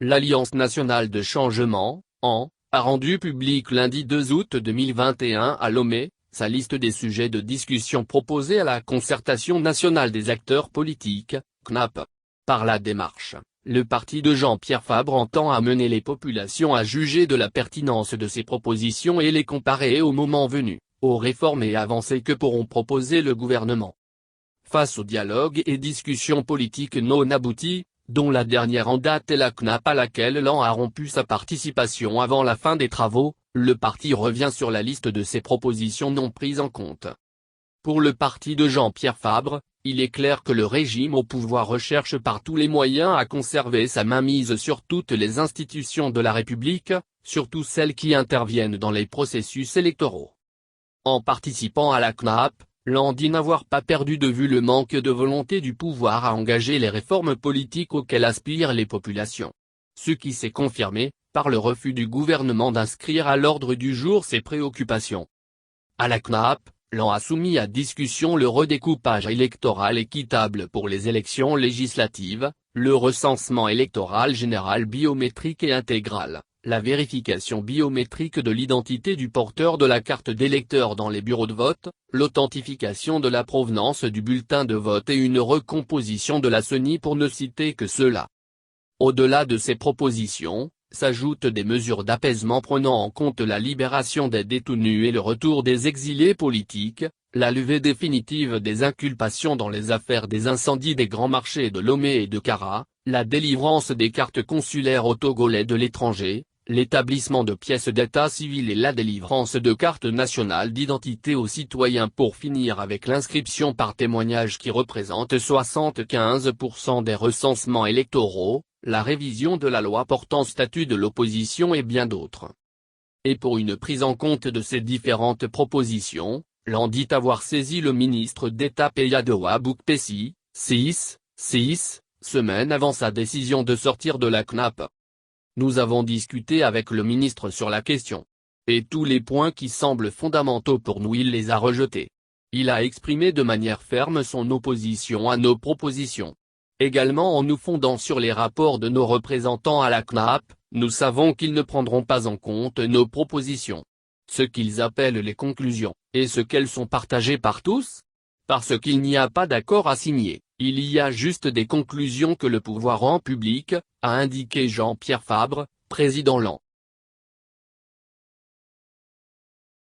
L'Alliance nationale de changement, AN, a rendu public lundi 2 août 2021 à Lomé, sa liste des sujets de discussion proposés à la concertation nationale des acteurs politiques, CNAP. Par la démarche, le parti de Jean-Pierre Fabre entend amener les populations à juger de la pertinence de ces propositions et les comparer au moment venu, aux réformes et avancées que pourront proposer le gouvernement. Face au dialogue et discussions politiques non abouties, dont la dernière en date est la CNAP à laquelle l'AN a rompu sa participation avant la fin des travaux, le parti revient sur la liste de ses propositions non prises en compte. Pour le parti de Jean-Pierre Fabre, il est clair que le régime au pouvoir recherche par tous les moyens à conserver sa mainmise sur toutes les institutions de la République, surtout celles qui interviennent dans les processus électoraux. En participant à la CNAP, l'AN dit n'avoir pas perdu de vue le manque de volonté du pouvoir à engager les réformes politiques auxquelles aspirent les populations. Ce qui s'est confirmé, par le refus du gouvernement d'inscrire à l'ordre du jour ses préoccupations. À la CNAP, l'AN a soumis à discussion le redécoupage électoral équitable pour les élections législatives, le recensement électoral général biométrique et intégral, la vérification biométrique de l'identité du porteur de la carte d'électeur dans les bureaux de vote, l'authentification de la provenance du bulletin de vote et une recomposition de la CENI pour ne citer que cela. Au-delà de ces propositions, s'ajoutent des mesures d'apaisement prenant en compte la libération des détenus et le retour des exilés politiques, la levée définitive des inculpations dans les affaires des incendies des grands marchés de Lomé et de Kara, la délivrance des cartes consulaires aux Togolais de l'étranger, l'établissement de pièces d'état civil et la délivrance de cartes nationales d'identité aux citoyens pour finir avec l'inscription par témoignage qui représente 75% des recensements électoraux, la révision de la loi portant statut de l'opposition et bien d'autres. Et pour une prise en compte de ces différentes propositions, l'AN dit avoir saisi le ministre d'État Peyadoa Boukpessi, 6 semaines avant sa décision de sortir de la CNAP. Nous avons discuté avec le ministre sur la question. Et tous les points qui semblent fondamentaux pour nous il les a rejetés. Il a exprimé de manière ferme son opposition à nos propositions. Également en nous fondant sur les rapports de nos représentants à la CNAP, nous savons qu'ils ne prendront pas en compte nos propositions. Ce qu'ils appellent les conclusions, est-ce qu'elles sont partagées par tous? Parce qu'il n'y a pas d'accord à signer, il y a juste des conclusions que le pouvoir rend publiques, a indiqué Jean-Pierre Fabre, président LAN.